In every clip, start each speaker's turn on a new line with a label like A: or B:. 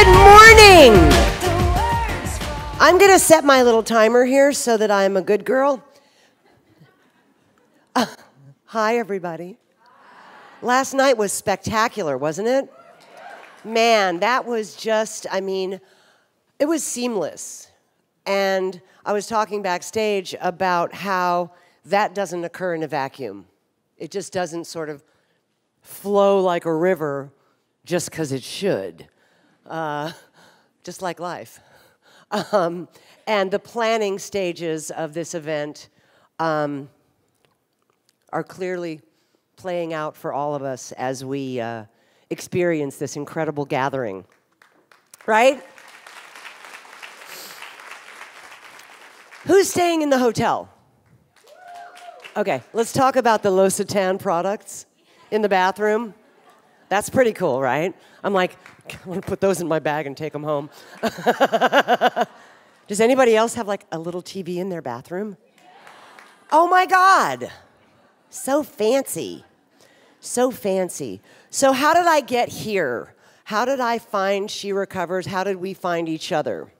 A: Good morning. I'm going to set my little timer here so that I'm a good girl. Hi, everybody. Last night was spectacular, wasn't it? Man, that was just, it was seamless. And I was talking backstage about how that doesn't occur in a vacuum. It just doesn't sort of flow like a river just because it should. Just like life. And the planning stages of this event are clearly playing out for all of us as we experience this incredible gathering. Right? Who's staying in the hotel? Okay, let's talk about the L'Occitane products in the bathroom. That's pretty cool, right? I'm like, I want to put those in my bag and take them home. Does anybody else have like a little TV in their bathroom? Oh my God. So fancy. So fancy. So how did I get here? How did I find She Recovers? How did we find each other?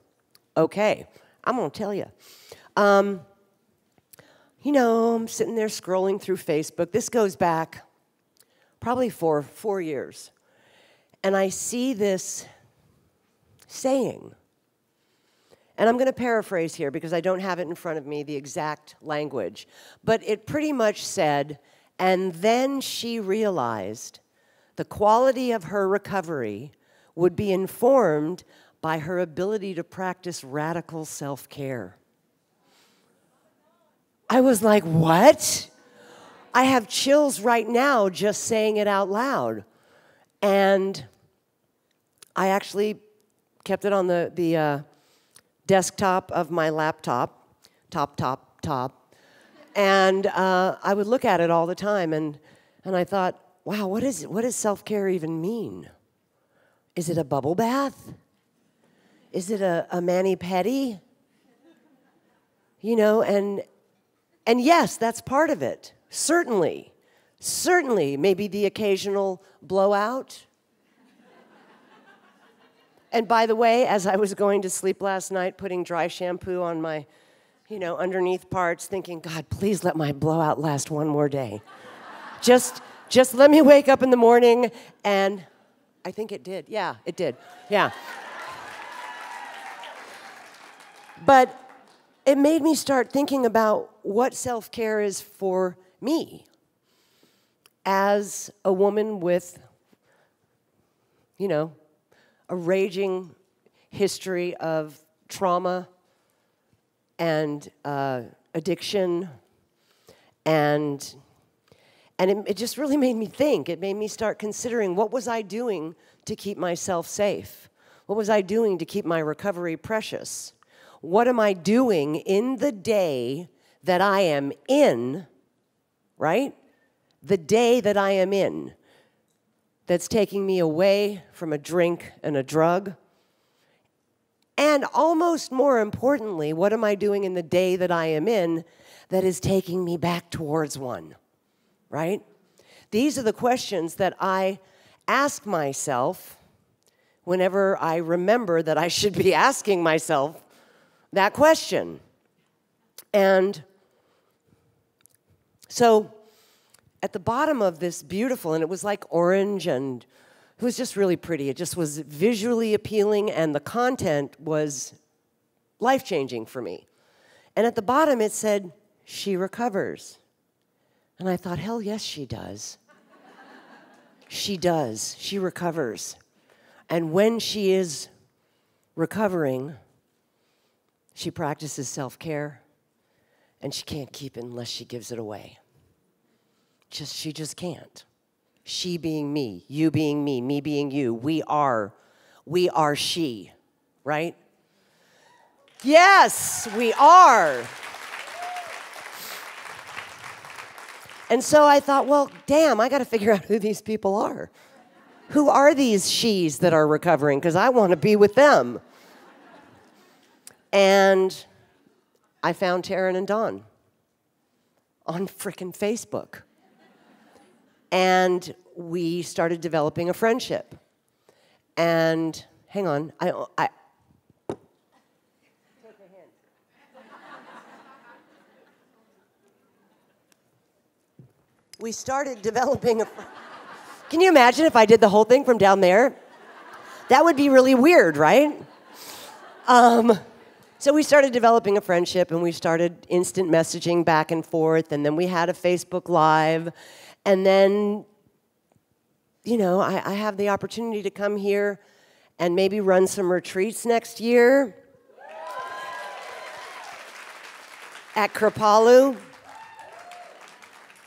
A: Okay, I'm going to tell you. I'm sitting there scrolling through Facebook. This goes back probably 4 years. And I see this saying. And I'm going to paraphrase here because I don't have it in front of me, the exact language. But it pretty much said, and then she realized the quality of her recovery would be informed by her ability to practice radical self-care. I was like, what? I have chills right now just saying it out loud. And I actually kept it on the desktop of my laptop, top. And I would look at it all the time. And I thought, wow, what does self-care even mean? Is it a bubble bath? Is it a mani-pedi? And yes, that's part of it. Certainly, maybe the occasional blowout. And by the way, as I was going to sleep last night, putting dry shampoo on my, underneath parts, thinking, God, please let my blowout last one more day. Just let me wake up in the morning, and I think it did. Yeah, it did. Yeah. But it made me start thinking about what self-care is for me as a woman with, a raging history of trauma and addiction. And it just really made me think. It made me start considering, what was I doing to keep myself safe? What was I doing to keep my recovery precious? What am I doing in the day that I am in, right? The day that I am in, that's taking me away from a drink and a drug. And almost more importantly, what am I doing in the day that I am in that is taking me back towards one, right? These are the questions that I ask myself whenever I remember that I should be asking myself that question. And so at the bottom of this beautiful, and it was like orange, and it was just really pretty. It just was visually appealing, and the content was life-changing for me. And at the bottom it said, She Recovers. And I thought, hell yes, she does. She does. She recovers. And when she is recovering, she practices self-care, and she can't keep it unless she gives it away. She just can't. She being me, you being me being you. We are she, right? Yes, we are. And so I thought, well, damn, I got to figure out who these people are. Who are these she's that are recovering? Because I want to be with them. And I found Taryn and Dawn on frickin' Facebook. And we started developing a friendship. And hang on. We started developing a... Can you imagine if I did the whole thing from down there? That would be really weird, right? So we started developing a friendship, and we started instant messaging back and forth, and then we had a Facebook Live, and then, you know, I have the opportunity to come here and maybe run some retreats next year at Kripalu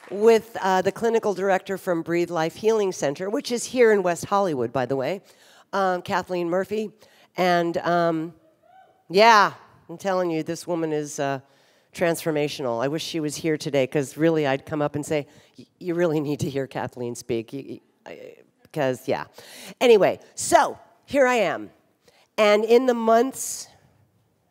A: with the clinical director from Breathe Life Healing Center, which is here in West Hollywood, by the way, Kathleen Murphy. And yeah, I'm telling you, this woman is transformational. I wish she was here today, because really I'd come up and say, you really need to hear Kathleen speak, because, yeah. Anyway, so here I am. And in the months,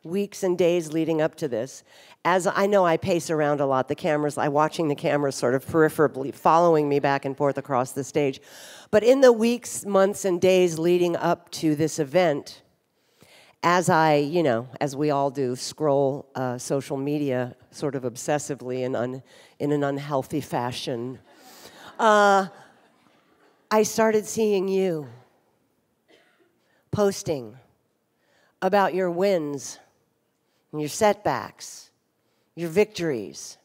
A: weeks, and days leading up to this, as I know I pace around a lot, I'm watching the cameras sort of peripherally, following me back and forth across the stage. But in the weeks, months, and days leading up to this event, as I, you know, as we all do, scroll social media sort of obsessively and in an unhealthy fashion, I started seeing you posting about your wins and your setbacks, your victories,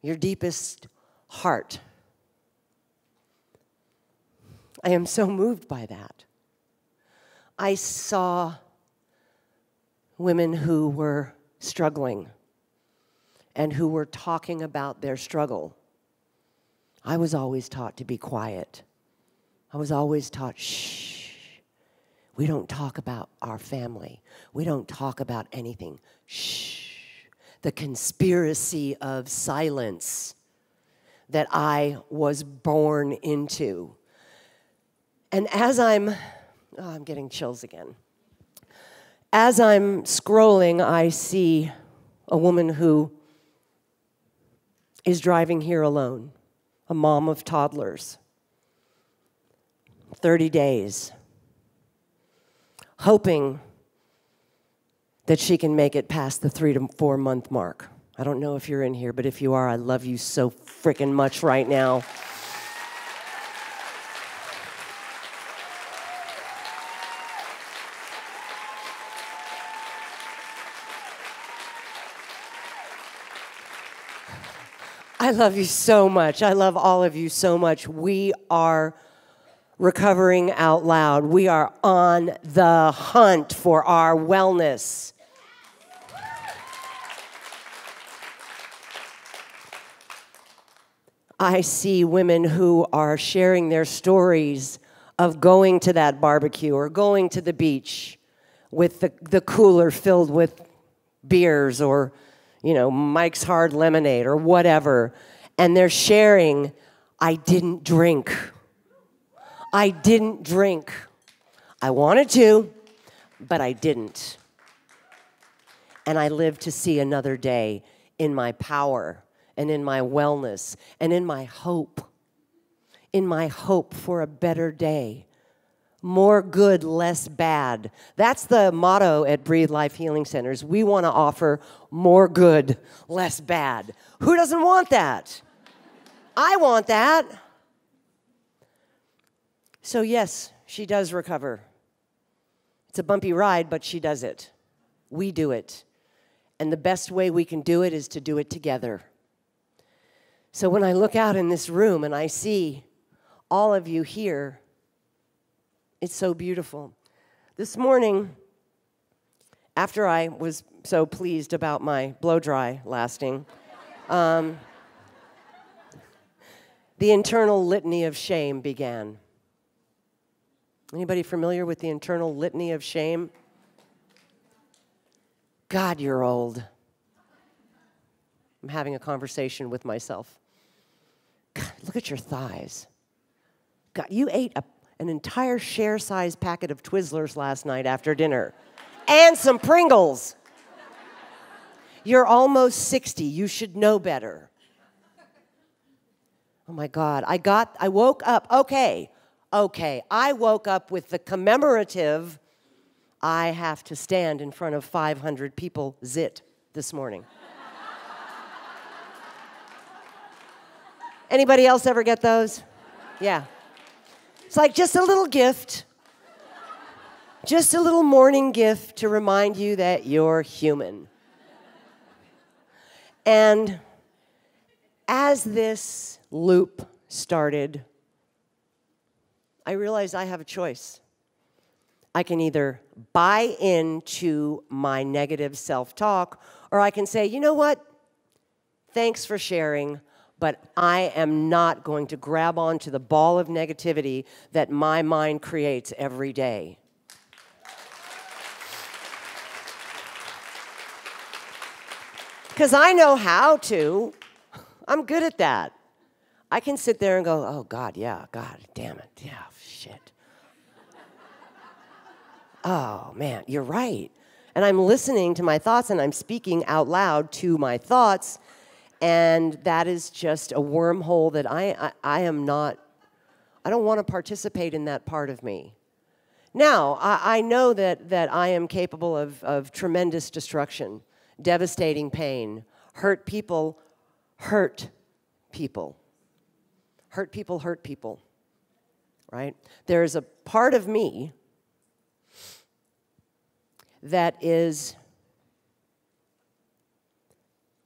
A: your deepest heart. I am so moved by that. I saw women who were struggling and who were talking about their struggle. I was always taught to be quiet. I was always taught, shh, we don't talk about our family. We don't talk about anything. Shh. The conspiracy of silence that I was born into. And as I'm getting chills again. As I'm scrolling, I see a woman who is driving here alone, a mom of toddlers, 30 days, hoping that she can make it past the 3 to 4 month mark. I don't know if you're in here, but if you are, I love you so freaking much right now. I love you so much. I love all of you so much. We are recovering out loud. We are on the hunt for our wellness. I see women who are sharing their stories of going to that barbecue or going to the beach with the cooler filled with beers or, you know, Mike's Hard Lemonade or whatever. And they're sharing, I didn't drink. I didn't drink. I wanted to, but I didn't. And I lived to see another day in my power and in my wellness and in my hope for a better day. More good, less bad. That's the motto at Breathe Life Healing Centers. We want to offer more good, less bad. Who doesn't want that? I want that. So yes, she does recover. It's a bumpy ride, but she does it. We do it. And the best way we can do it is to do it together. So when I look out in this room and I see all of you here, it's so beautiful. This morning, after I was so pleased about my blow dry lasting, the internal litany of shame began. Anybody familiar with the internal litany of shame? God, you're old. I'm having a conversation with myself. God, look at your thighs. God, you ate an entire share-sized packet of Twizzlers last night after dinner. And some Pringles. You're almost 60. You should know better. Oh my God. I woke up. Okay. Okay, I woke up with the commemorative, I have to stand in front of 500 people, zit, this morning. Anybody else ever get those? Yeah. It's like just a little gift. Just a little morning gift to remind you that you're human. And as this loop started, I realized I have a choice. I can either buy into my negative self-talk, or I can say, you know what? Thanks for sharing, but I am not going to grab onto the ball of negativity that my mind creates every day. Because I know how to. I'm good at that. I can sit there and go, oh, God, yeah, God, damn it, yeah, shit. Oh, man, you're right. And I'm listening to my thoughts, and I'm speaking out loud to my thoughts, and that is just a wormhole that I don't want to participate in that part of me. Now, I know that I am capable of tremendous destruction, devastating pain, hurt people, hurt people. Hurt people, hurt people, right? There's a part of me that is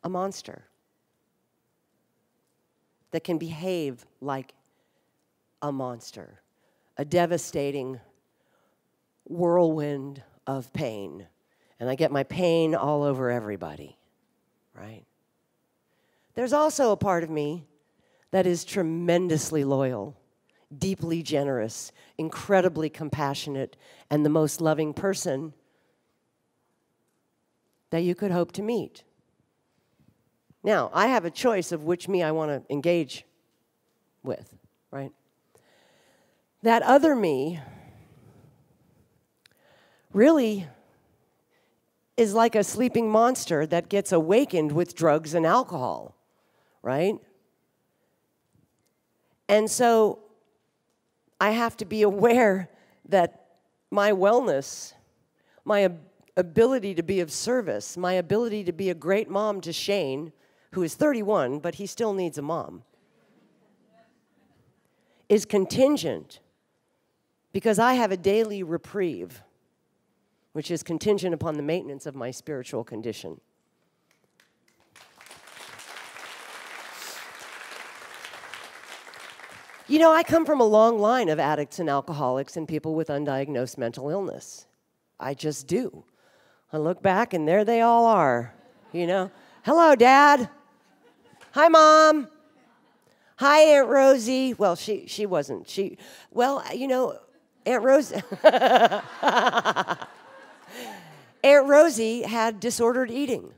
A: a monster that can behave like a monster, a devastating whirlwind of pain. And I get my pain all over everybody, right? There's also a part of me that is tremendously loyal, deeply generous, incredibly compassionate, and the most loving person that you could hope to meet. Now, I have a choice of which me I want to engage with, right? That other me really is like a sleeping monster that gets awakened with drugs and alcohol, right? And so I have to be aware that my wellness, my ability to be of service, my ability to be a great mom to Shane, who is 31, but he still needs a mom, is contingent because I have a daily reprieve, which is contingent upon the maintenance of my spiritual condition. You know, I come from a long line of addicts and alcoholics and people with undiagnosed mental illness. I just do. I look back and there they all are, you know. Hello, Dad. Hi, Mom. Hi, Aunt Rosie. Well, she wasn't. Well, you know, Aunt Rosie. Aunt Rosie had disordered eating.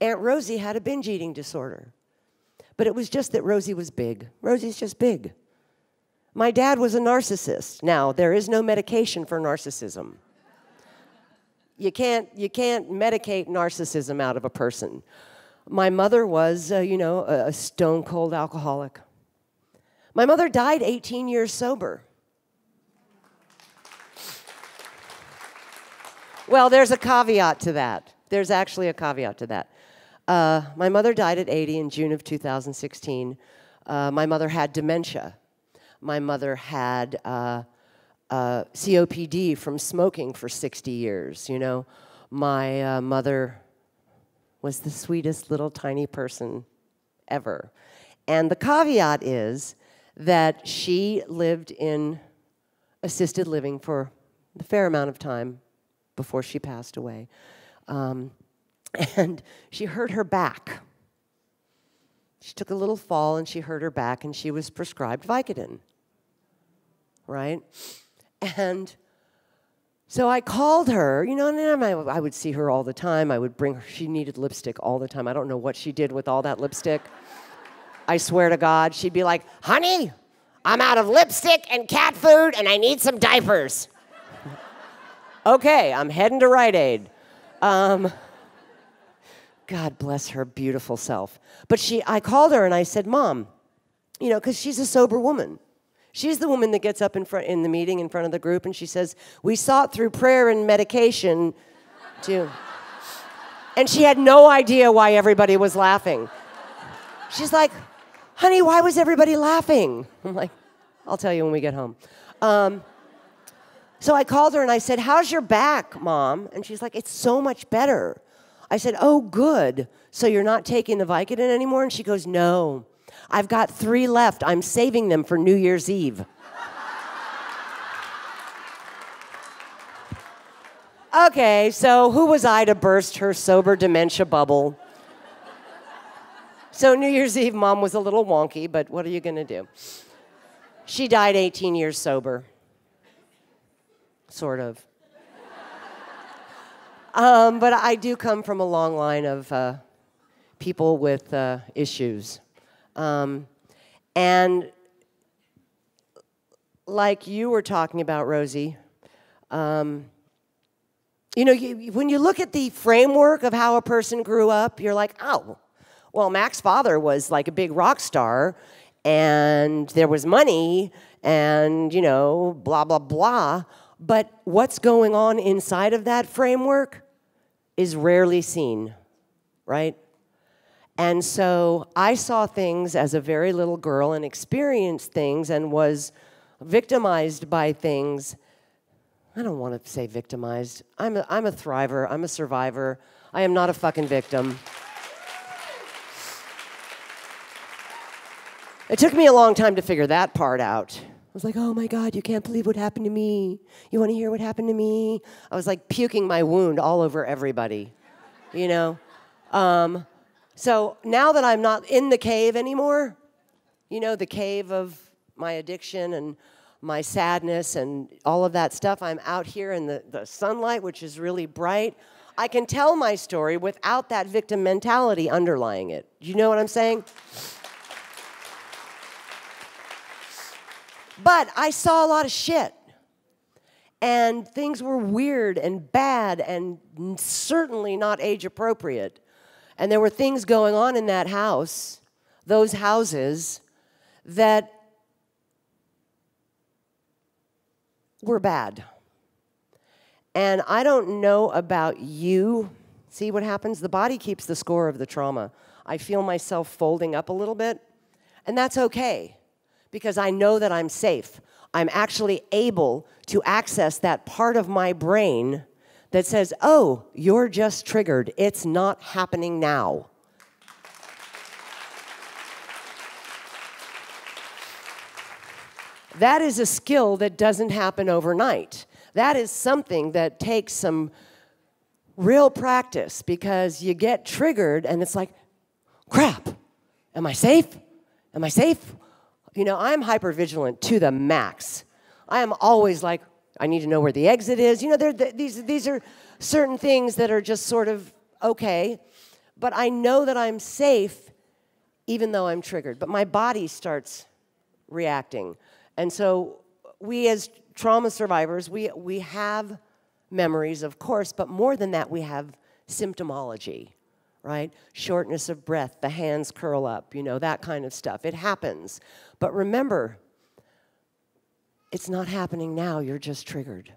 A: Aunt Rosie had a binge eating disorder. But it was just that Rosie was big. Rosie's just big. My dad was a narcissist. Now, there is no medication for narcissism. You can't medicate narcissism out of a person. My mother was, a stone-cold alcoholic. My mother died 18 years sober. Well, there's a caveat to that. There's actually a caveat to that. My mother died at 80 in June of 2016. My mother had dementia. My mother had COPD from smoking for 60 years, you know. My mother was the sweetest little tiny person ever. And the caveat is that she lived in assisted living for a fair amount of time before she passed away. And she hurt her back. She took a little fall and she hurt her back and she was prescribed Vicodin, right? And so I called her, you know, and I would see her all the time. I would bring her, she needed lipstick all the time. I don't know what she did with all that lipstick. I swear to God, she'd be like, honey, I'm out of lipstick and cat food and I need some diapers. Okay, I'm heading to Rite Aid. God bless her beautiful self. But I called her and I said, Mom, you know, because she's a sober woman. She's the woman that gets up in the meeting in front of the group and she says, "We sought through prayer and medication to..." And she had no idea why everybody was laughing. She's like, "Honey, why was everybody laughing?" I'm like, "I'll tell you when we get home." So I called her and I said, "How's your back, Mom?" And she's like, "It's so much better." I said, "Oh, good. So you're not taking the Vicodin anymore?" And she goes, "No. I've got 3 left. I'm saving them for New Year's Eve." Okay, so who was I to burst her sober dementia bubble? So New Year's Eve, Mom was a little wonky, but what are you going to do? She died 18 years sober. Sort of. But I do come from a long line of people with issues. And like you were talking about, Rosie, you know, when you look at the framework of how a person grew up, you're like, oh, well, Mack's father was like a big rock star, and there was money, and, you know, blah, blah, blah. But what's going on inside of that framework is rarely seen, right? And so I saw things as a very little girl and experienced things and was victimized by things. I don't want to say victimized. I'm a thriver. I'm a survivor. I am not a fucking victim. It took me a long time to figure that part out. I was like, oh my God, you can't believe what happened to me. You want to hear what happened to me? I was like puking my wound all over everybody, you know? So now that I'm not in the cave anymore, you know, the cave of my addiction and my sadness and all of that stuff, I'm out here in the sunlight, which is really bright. I can tell my story without that victim mentality underlying it. You know what I'm saying? But I saw a lot of shit. And things were weird and bad and certainly not age appropriate. And there were things going on in that house, those houses, that were bad. And I don't know about you. See what happens? The body keeps the score of the trauma. I feel myself folding up a little bit, and that's okay, because I know that I'm safe. I'm actually able to access that part of my brain that says, oh, you're just triggered. It's not happening now. That is a skill that doesn't happen overnight. That is something that takes some real practice, because you get triggered and it's like, crap, am I safe? Am I safe? You know, I'm hypervigilant to the max. I am always like, I need to know where the exit is. You know, these are certain things that are just sort of okay, but I know that I'm safe even though I'm triggered. But my body starts reacting. And so we as trauma survivors, we have memories, of course, but more than that, we have symptomology, right? Shortness of breath, the hands curl up, you know, that kind of stuff. It happens. But remember, it's not happening now, you're just triggered.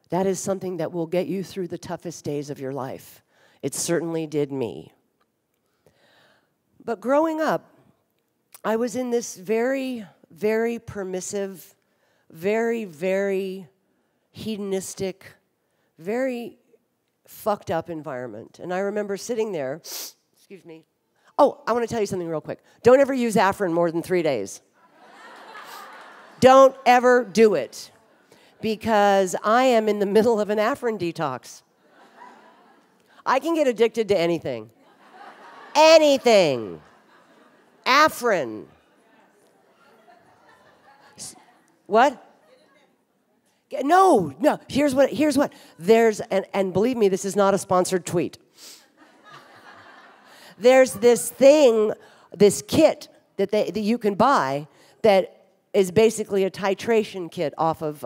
A: That is something that will get you through the toughest days of your life. It certainly did me. But growing up, I was in this very, very permissive, very, very hedonistic, very fucked up environment. And I remember sitting there, excuse me. Oh, I want to tell you something real quick. Don't ever use Afrin more than 3 days. Don't ever do it, because I am in the middle of an Afrin detox. I can get addicted to anything. Anything. Afrin. What? No. Here's what. There's, and believe me, this is not a sponsored tweet. There's this thing, this kit that you can buy that is basically a titration kit off of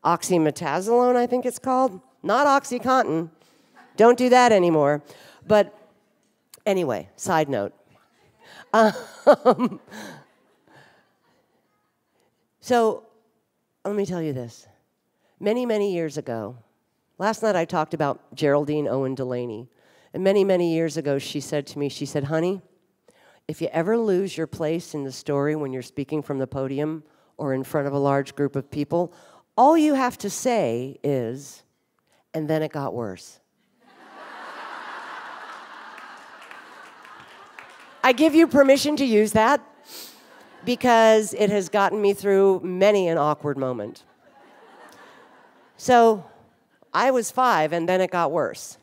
A: oxymetazoline, I think it's called. Not OxyContin. Don't do that anymore. But anyway, side note. So let me tell you this. Many, many years ago, last night I talked about Geraldine Owen Delaney. And many, many years ago, she said to me, she said, honey, if you ever lose your place in the story when you're speaking from the podium or in front of a large group of people, all you have to say is, and then it got worse. I give you permission to use that because it has gotten me through many an awkward moment. So I was 5, and then it got worse.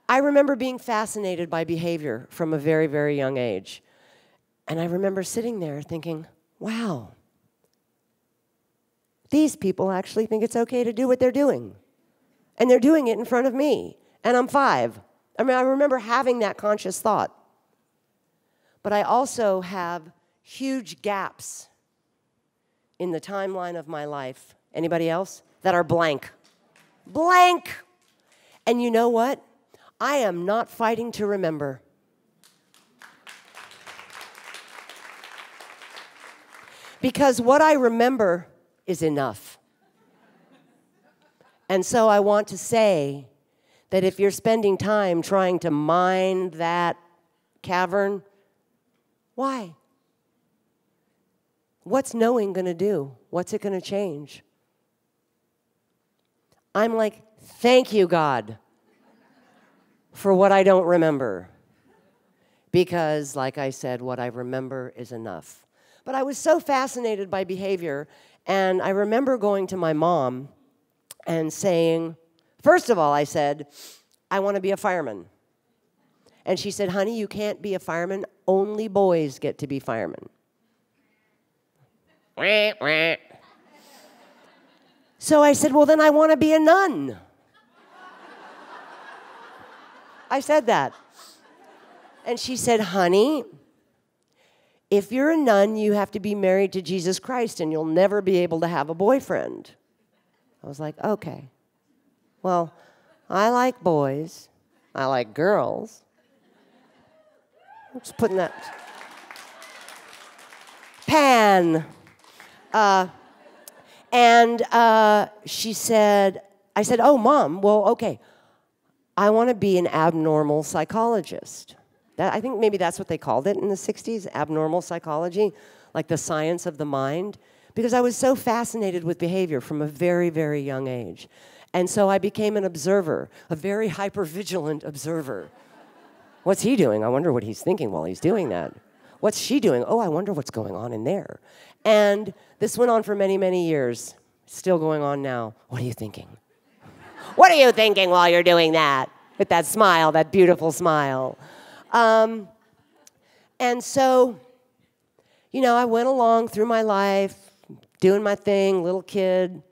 A: I remember being fascinated by behavior from a very, very young age. And I remember sitting there thinking, wow, these people actually think it's okay to do what they're doing. And they're doing it in front of me. And I'm 5. I mean, I remember having that conscious thought. But I also have huge gaps in the timeline of my life. Anybody else? That are blank. Blank! And you know what? I am not fighting to remember. Because what I remember is enough. And so I want to say that if you're spending time trying to mine that cavern, why? What's knowing going to do? What's it going to change? I'm like, thank you, God, for what I don't remember. Because, like I said, what I remember is enough. But I was so fascinated by behavior, and I remember going to my mom and saying, first of all, I said, I want to be a fireman. And she said, honey, you can't be a fireman. Only boys get to be firemen. So I said, well, then I want to be a nun. I said that. And she said, honey, if you're a nun, you have to be married to Jesus Christ, and you'll never be able to have a boyfriend. I was like, okay. Well, I like boys. I like girls. I'm just putting that. Pan. She said, I said, oh, Mom, well, okay. I want to be an abnormal psychologist. I think maybe that's what they called it in the 60s, abnormal psychology, like the science of the mind, because I was so fascinated with behavior from a very, very young age. And so I became an observer, a very hypervigilant observer. What's he doing? I wonder what he's thinking while he's doing that. What's she doing? Oh, I wonder what's going on in there. And this went on for many, many years. Still going on now. What are you thinking? What are you thinking while you're doing that? With that smile, that beautiful smile. And so, you know, I went along through my life, doing my thing, little kid,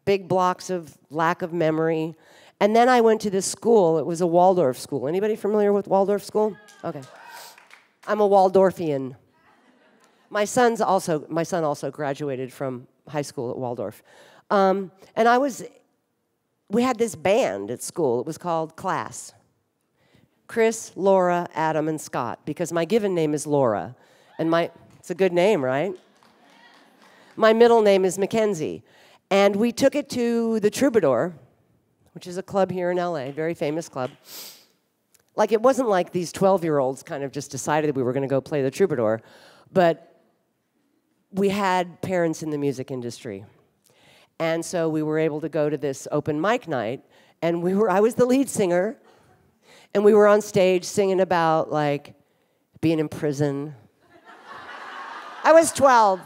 A: big blocks of lack of memory. And then I went to this school. It was a Waldorf school. Anybody familiar with Waldorf school? Okay. I'm a Waldorfian. My son also graduated from high school at Waldorf. And we had this band at school. It was called Class. Chris, Laura, Adam, and Scott, because my given name is Laura. And it's a good name, right? My middle name is Mackenzie. And we took it to the Troubadour, which is a club here in LA, very famous club. Like, it wasn't like these 12-year-olds kind of just decided that we were going to go play the Troubadour, but we had parents in the music industry. And so we were able to go to this open mic night, and I was the lead singer, and we were on stage singing about, like, being in prison. I was 12.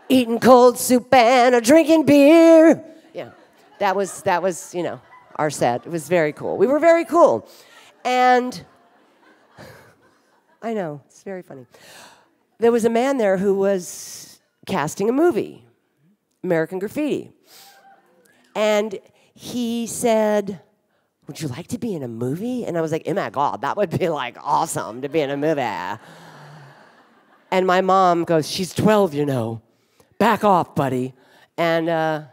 A: Eating cold soup and drinking beer. Yeah, that was, you know, our set. It was very cool. We were very cool. And I know, it's very funny. There was a man there who was casting a movie, American Graffiti. And he said, would you like to be in a movie? And I was like, oh my God, that would be like awesome to be in a movie. And my mom goes, she's 12, you know. Back off, buddy. And I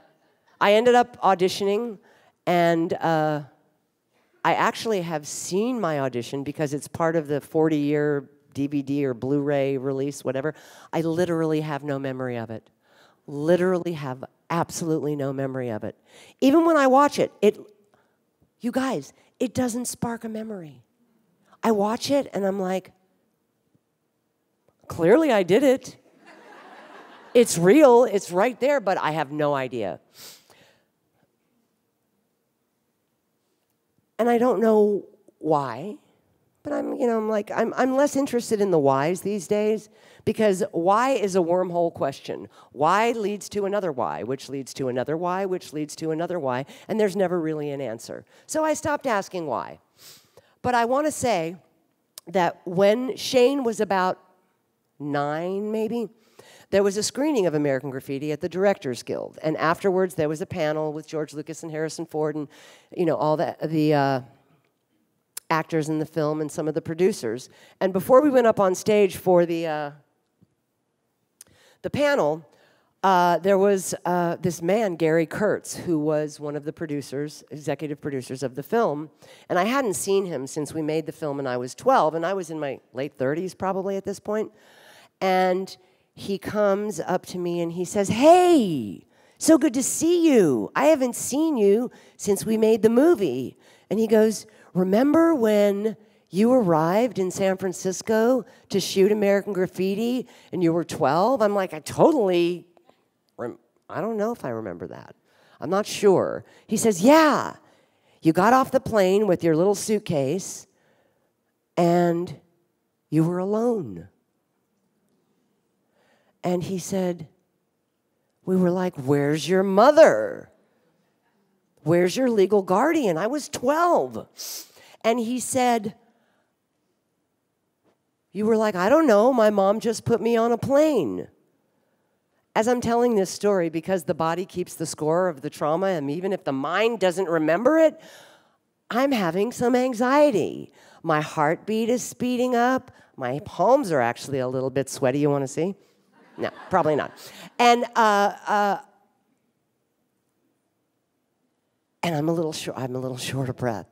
A: ended up auditioning, and I actually have seen my audition because it's part of the 40-year DVD or Blu-ray release, whatever. I literally have no memory of it. Literally have absolutely no memory of it. Even when I watch it, you guys, it doesn't spark a memory. I watch it and I'm like, clearly I did it. It's real, it's right there, but I have no idea. And I don't know why, but I'm less interested in the whys these days, because why is a wormhole question. Why leads to another why, which leads to another why, which leads to another why, and there's never really an answer. So I stopped asking why. But I want to say that when Shane was about 9, maybe, there was a screening of American Graffiti at the Directors Guild, and afterwards there was a panel with George Lucas and Harrison Ford and all the actors in the film and some of the producers. And before we went up on stage for the panel, there was this man, Gary Kurtz, who was one of the producers, executive producers of the film, and I hadn't seen him since we made the film and I was 12, and I was in my late 30s probably at this point, and he comes up to me and he says, "Hey, so good to see you. I haven't seen you since we made the movie." And he goes, "Remember when you arrived in San Francisco to shoot American Graffiti and you were 12? I'm like, I don't know if I remember that. I'm not sure. He says, "Yeah, you got off the plane with your little suitcase and you were alone." And he said, we were like, "Where's your mother? Where's your legal guardian?" I was 12. And he said, "You were like, I don't know, my mom just put me on a plane." As I'm telling this story, because the body keeps the score of the trauma, and even if the mind doesn't remember it, I'm having some anxiety. My heartbeat is speeding up. My palms are actually a little bit sweaty. You want to see? No, probably not. And I'm a little short of breath.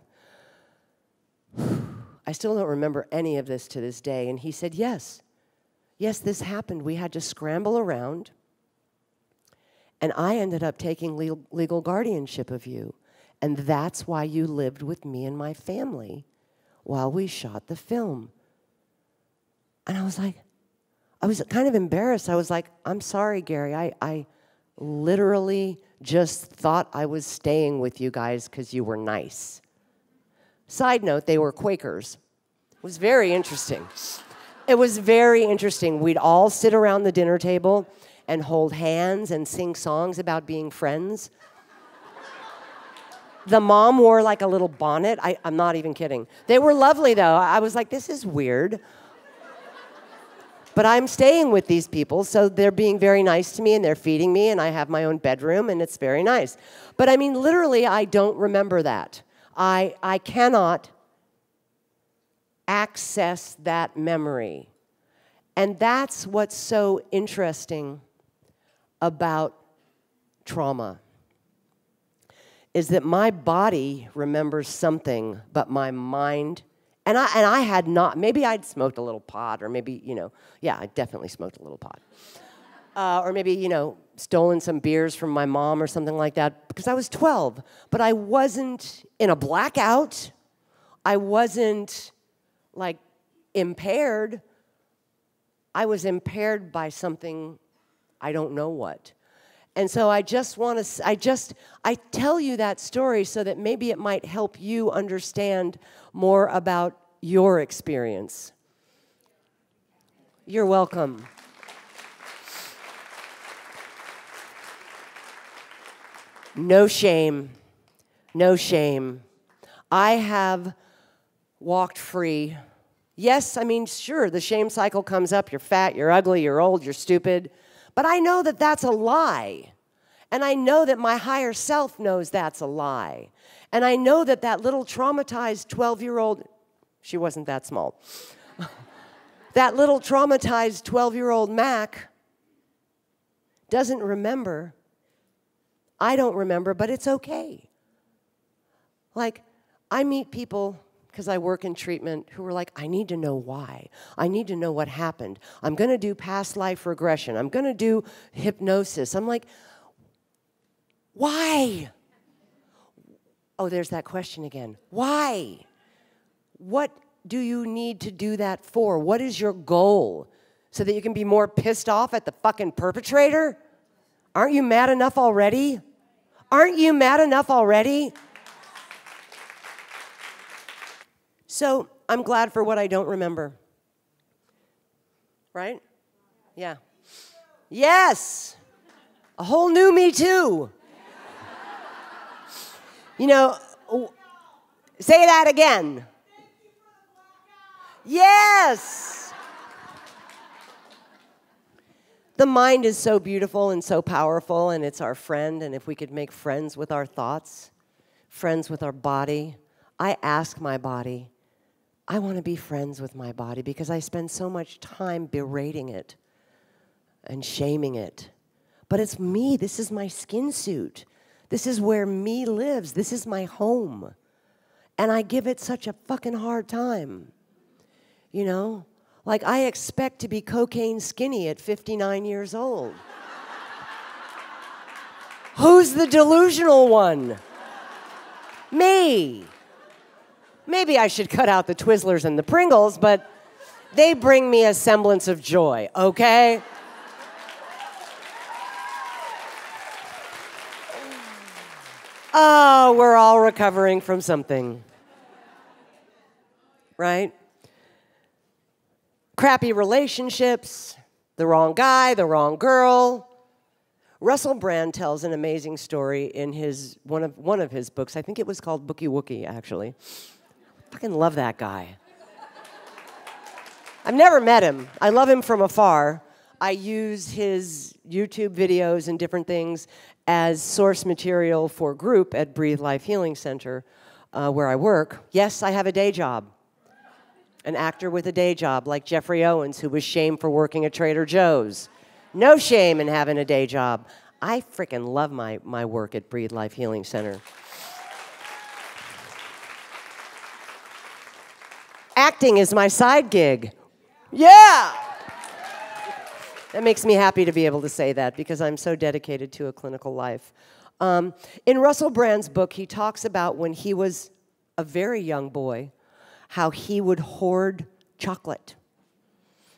A: I still don't remember any of this to this day. And he said, yes, this happened. We had to scramble around. And I ended up taking legal guardianship of you. And that's why you lived with me and my family while we shot the film. And I was kind of embarrassed. I was like, "I'm sorry, Gary. I literally just thought I was staying with you guys because you were nice." Side note, they were Quakers. It was very interesting. It was very interesting. We'd all sit around the dinner table and hold hands and sing songs about being friends. The mom wore like a little bonnet. I'm not even kidding. They were lovely, though. I was like, this is weird. But I'm staying with these people, so they're being very nice to me, and they're feeding me, and I have my own bedroom, and it's very nice. But I mean, literally, I don't remember that. I cannot access that memory. And that's what's so interesting about trauma, is that my body remembers something, but my mind, and I had not, maybe I'd smoked a little pot, or maybe, yeah, I definitely smoked a little pot. Or maybe, stolen some beers from my mom or something like that, because I was 12. But I wasn't in a blackout. I wasn't, like, impaired. I was impaired by something, I don't know what. And so I tell you that story so that maybe it might help you understand more about your experience. You're welcome. No shame. No shame. I have walked free. Yes, I mean, sure, the shame cycle comes up. You're fat, you're ugly, you're old, you're stupid. But I know that that's a lie. And I know that my higher self knows that's a lie. And I know that that little traumatized 12-year-old, she wasn't that small, that little traumatized 12-year-old Mack doesn't remember. I don't remember, but it's okay. Like, I meet people because I work in treatment, who are like, I need to know why. I need to know what happened. I'm going to do past life regression. I'm going to do hypnosis. I'm like, why? Oh, there's that question again. Why? What do you need to do that for? What is your goal? So that you can be more pissed off at the fucking perpetrator? Aren't you mad enough already? Aren't you mad enough already? So I'm glad for what I don't remember. Right? Yeah. Yes! A whole new me too. You know, say that again. Yes! The mind is so beautiful and so powerful, and it's our friend, and if we could make friends with our thoughts, friends with our body, I ask my body, I want to be friends with my body because I spend so much time berating it and shaming it. But it's me. This is my skin suit. This is where me lives. This is my home. And I give it such a fucking hard time. You know? Like, I expect to be cocaine skinny at 59 years old. Who's the delusional one? Me. Maybe I should cut out the Twizzlers and the Pringles, but they bring me a semblance of joy, okay? Oh, we're all recovering from something. Right? Crappy relationships, the wrong guy, the wrong girl. Russell Brand tells an amazing story in his one of his books. I think it was called Bookie Wookie, actually. I fucking love that guy. I've never met him. I love him from afar. I use his YouTube videos and different things as source material for group at Breathe Life Healing Center, where I work. Yes, I have a day job. An actor with a day job, like Jeffrey Owens, who was shamed for working at Trader Joe's. No shame in having a day job. I freaking love my work at Breathe Life Healing Center. Acting is my side gig. Yeah! That makes me happy to be able to say that because I'm so dedicated to a clinical life. In Russell Brand's book, he talks about when he was a very young boy, how he would hoard chocolate.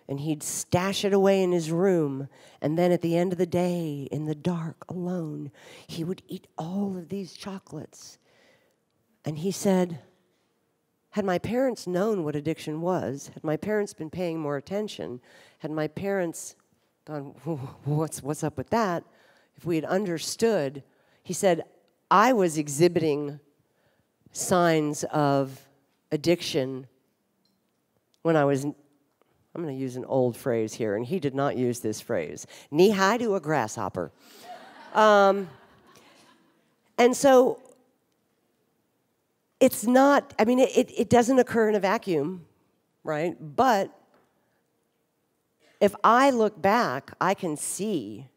A: And he'd stash it away in his room. And then at the end of the day, in the dark, alone, he would eat all of these chocolates. And he said, had my parents known what addiction was, had my parents been paying more attention, had my parents gone, what's up with that? If we had understood, he said, I was exhibiting signs of addiction when I was, I'm going to use an old phrase here, and he did not use this phrase, knee-high to a grasshopper. And so it's not, I mean, it doesn't occur in a vacuum, right? But if I look back, I can see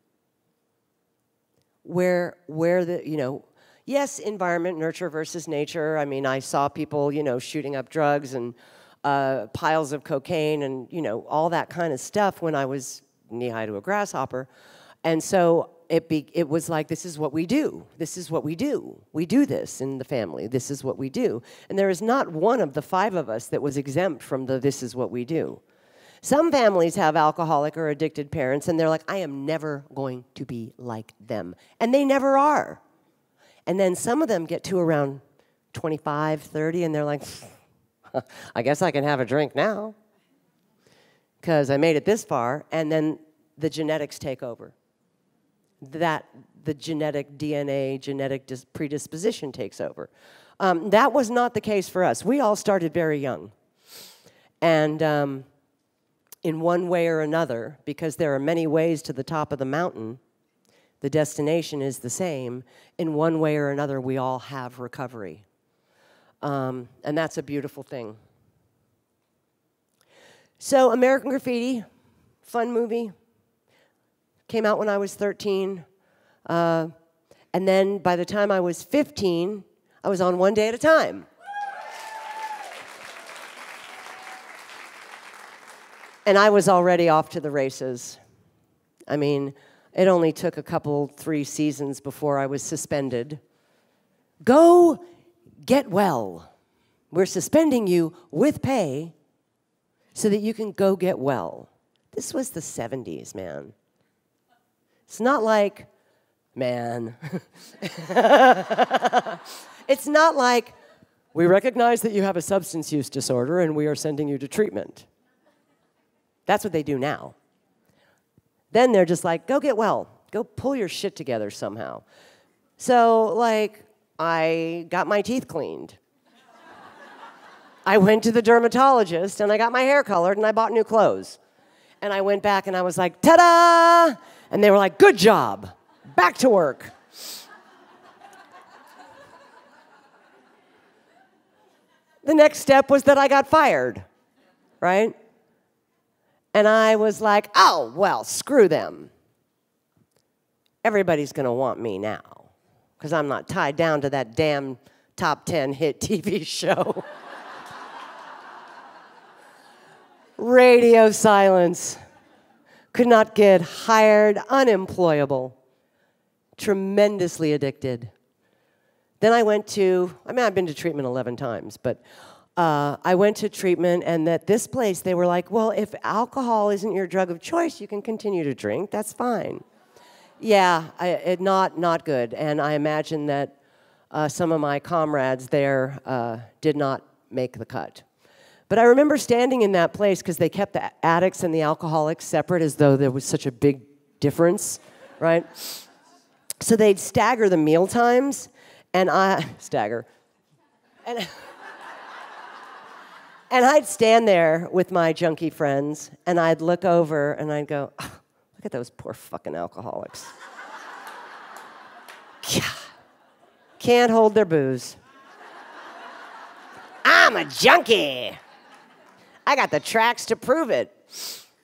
A: where the, you know, yes, environment, nurture versus nature. I mean, I saw people, you know, shooting up drugs and piles of cocaine and, you know, all that kind of stuff when I was knee-high to a grasshopper. And so it was like, this is what we do. This is what we do. We do this in the family. This is what we do. And there is not one of the 5 of us that was exempt from the this is what we do. Some families have alcoholic or addicted parents, and they're like, I am never going to be like them. And they never are. And then some of them get to around 25, 30, and they're like, I guess I can have a drink now because I made it this far. And then the genetics take over. The genetic DNA, genetic predisposition takes over. That was not the case for us. We all started very young. And in one way or another, because there are many ways to the top of the mountain, the destination is the same. In one way or another, we all have recovery. And that's a beautiful thing. So American Graffiti, fun movie. Came out when I was 13. And then by the time I was 15, I was on One Day at a Time. And I was already off to the races. I mean, it only took a couple, 3 seasons before I was suspended. Go get well. We're suspending you with pay so that you can go get well. This was the 70s, man. It's not like, man. It's not like, we recognize that you have a substance use disorder and we are sending you to treatment. That's what they do now. Then they're just like, go get well. Go pull your shit together somehow. So, like, I got my teeth cleaned. I went to the dermatologist and I got my hair colored and I bought new clothes. And I went back and I was like, ta-da! And they were like, good job. Back to work. The next step was that I got fired, right? And I was like, oh, well, screw them. Everybody's going to want me now because I'm not tied down to that damn top 10 hit TV show. Radio silence. Could not get hired, unemployable, tremendously addicted. Then I went to, I've been to treatment 11 times, but I went to treatment, and at this place, they were like, well, if alcohol isn't your drug of choice, you can continue to drink. That's fine. Yeah, not good. And I imagine that some of my comrades there did not make the cut. But I remember standing in that place because they kept the addicts and the alcoholics separate as though there was such a big difference, right? So they'd stagger the meal times, and and I'd stand there with my junkie friends, and I'd look over, and I'd go, oh, look at those poor fucking alcoholics. Can't hold their booze. I'm a junkie. I got the tracks to prove it.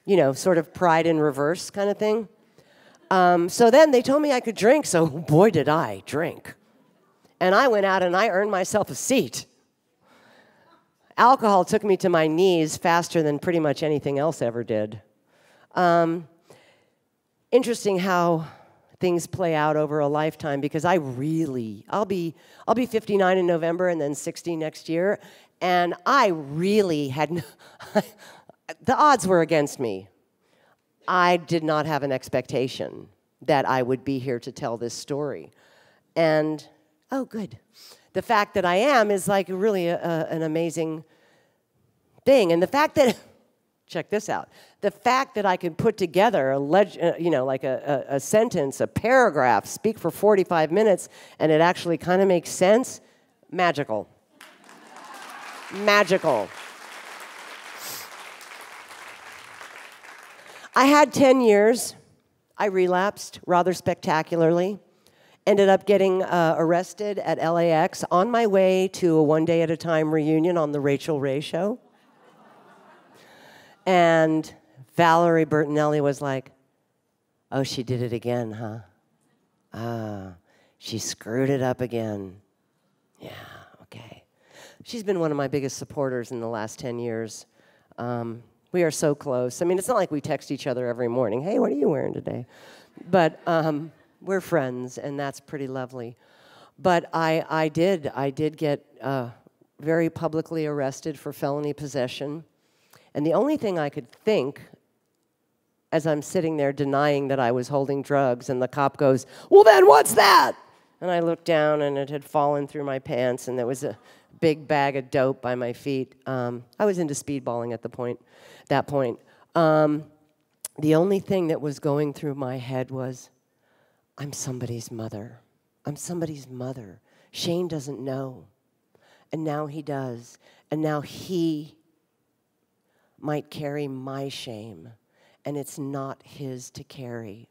A: You know, sort of pride in reverse kind of thing. So then they told me I could drink, so boy did I drink. And I went out and I earned myself a seat. Alcohol took me to my knees faster than pretty much anything else ever did. Interesting how things play out over a lifetime, because I'll be 59 in November and then 60 next year, and I really had the odds were against me. I did not have an expectation that I would be here to tell this story. And, oh, good. The fact that I am is like really an amazing thing. And the fact that, check this out, the fact that I can put together a sentence, a paragraph, speak for 45 minutes, and it actually kind of makes sense, magical. Magical. I had 10 years. I relapsed rather spectacularly. Ended up getting arrested at LAX on my way to a One Day at a Time reunion on the Rachel Ray Show. And Valerie Bertinelli was like, oh, she did it again, huh? Ah, she screwed it up again. Yeah, okay. She's been one of my biggest supporters in the last 10 years. We are so close. I mean, it's not like we text each other every morning, hey, what are you wearing today? But we're friends, and that's pretty lovely. But I did get very publicly arrested for felony possession. And the only thing I could think, as I'm sitting there denying that I was holding drugs, and the cop goes, well, then what's that? And I looked down, and it had fallen through my pants, and there was a big bag of dope by my feet. I was into speedballing at that point. The only thing that was going through my head was, I'm somebody's mother. I'm somebody's mother. Shane doesn't know. And now he does. And now he might carry my shame, and it's not his to carry.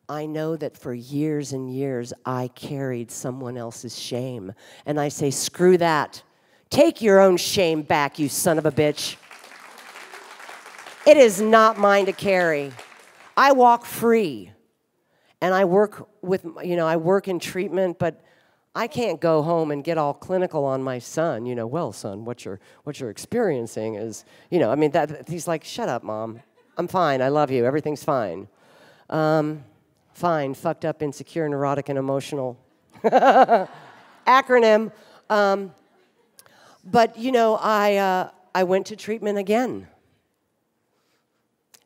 A: I know that for years and years, I carried someone else's shame. And I say, screw that. Take your own shame back, you son of a bitch. It is not mine to carry. I walk free. And I work with, I work in treatment, but I can't go home and get all clinical on my son. You know, well, son, what you're experiencing is, you know, I mean, he's like, shut up, Mom. I'm fine. I love you. Everything's fine. Fine, fucked up, insecure, neurotic, and emotional. Acronym. But, you know, I went to treatment again.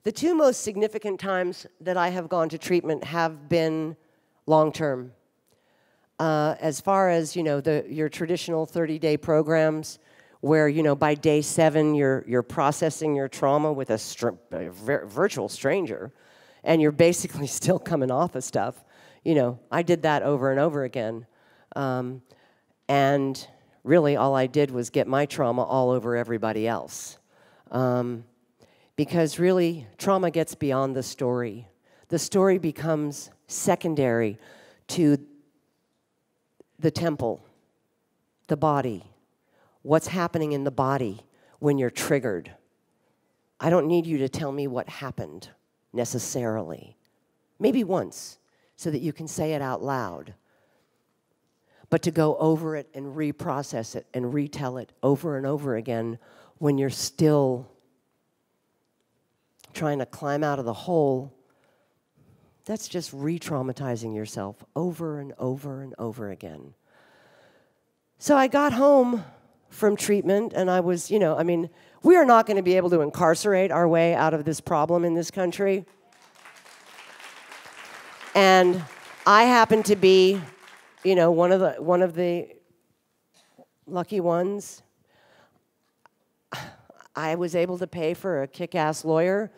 A: The two most significant times that I have gone to treatment have been long-term. As far as, you know, your traditional 30-day programs where, you know, by day 7, you're processing your trauma with a virtual stranger, and you're basically still coming off of stuff. You know, I did that over and over again. And really, all I did was get my trauma all over everybody else. Because really, trauma gets beyond the story. The story becomes secondary to the temple, the body, what's happening in the body when you're triggered. I don't need you to tell me what happened necessarily. Maybe once, so that you can say it out loud. But to go over it and reprocess it and retell it over and over again when you're still trying to climb out of the hole, that's just re-traumatizing yourself over and over and over again. So I got home from treatment, and I was, you know, I mean, we are not going to be able to incarcerate our way out of this problem in this country. And I happen to be, you know, one of the lucky ones. I was able to pay for a kick-ass lawyer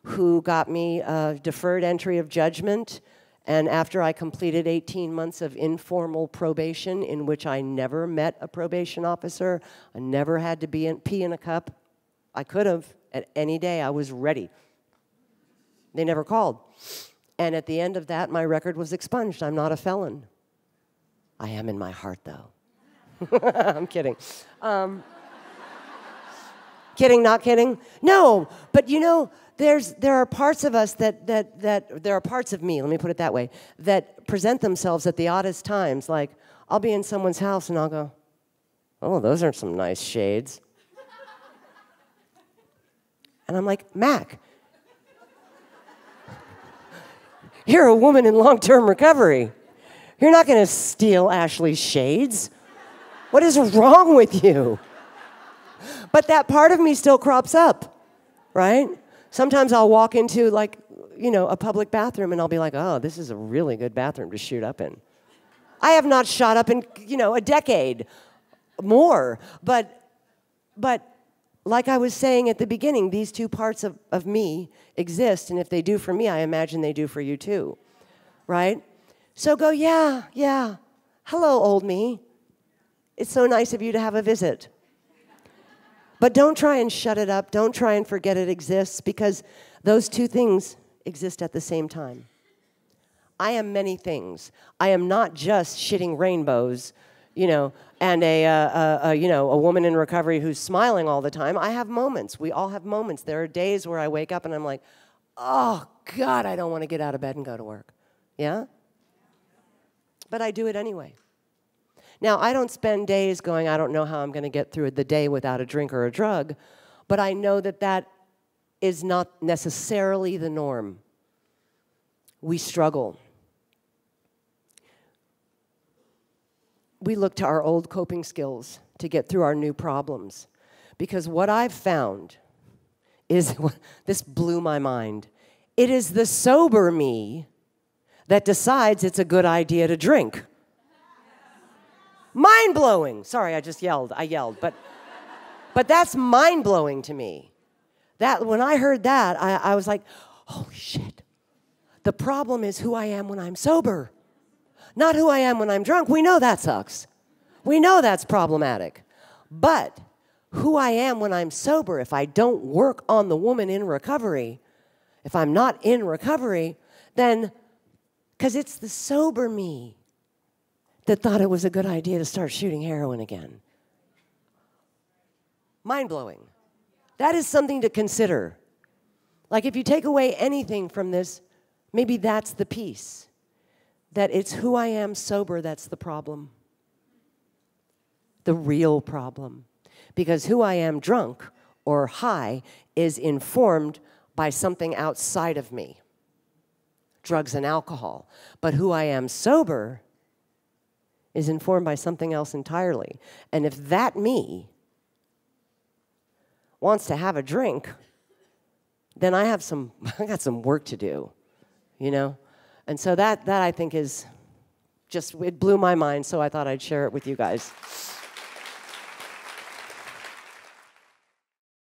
A: who got me a deferred entry of judgment. And after I completed 18 months of informal probation, in which I never met a probation officer, I never had to pee in a cup. I could have at any day. I was ready. They never called. And at the end of that, my record was expunged. I'm not a felon. I am in my heart, though. I'm kidding. Kidding, not kidding? No, but you know, there are parts of us there are parts of me, let me put it that way, that present themselves at the oddest times. Like, I'll be in someone's house and I'll go, oh, those are some nice shades. And I'm like, Mack, you're a woman in long-term recovery. You're not going to steal Ashley's shades. What is wrong with you? But that part of me still crops up, right? Sometimes I'll walk into, like, you know, a public bathroom and I'll be like, oh, this is a really good bathroom to shoot up in. I have not shot up in, you know, a decade more. But like I was saying at the beginning, these two parts of me exist. And if they do for me, I imagine they do for you too, right? So go, yeah. Hello, old me. It's so nice of you to have a visit. But don't try and shut it up. Don't try and forget it exists, because those two things exist at the same time. I am many things. I am not just shitting rainbows, you know, and a woman in recovery who's smiling all the time. I have moments. We all have moments. There are days where I wake up and I'm like, oh, God, I don't want to get out of bed and go to work. Yeah? But I do it anyway. Now, I don't spend days going, I don't know how I'm going to get through the day without a drink or a drug, but I know that that is not necessarily the norm. We struggle. We look to our old coping skills to get through our new problems. Because what I've found is, this blew my mind, it is the sober me that decides it's a good idea to drink. Mind-blowing. Sorry, I yelled, but that's mind-blowing to me. That when I heard that, I was like, holy shit. The problem is who I am when I'm sober, not who I am when I'm drunk. We know that sucks. We know that's problematic. But who I am when I'm sober, if I don't work on the woman in recovery, if I'm not in recovery, then, because it's the sober me that thought it was a good idea to start shooting heroin again. Mind-blowing. That is something to consider. Like, if you take away anything from this, maybe that's the piece. That it's who I am sober that's the problem. the real problem. Because who I am drunk or high is informed by something outside of me, drugs and alcohol. But who I am sober is informed by something else entirely. And if that me wants to have a drink, then I got some work to do, you know? And so that I think is just, it blew my mind, so I thought I'd share it with you guys.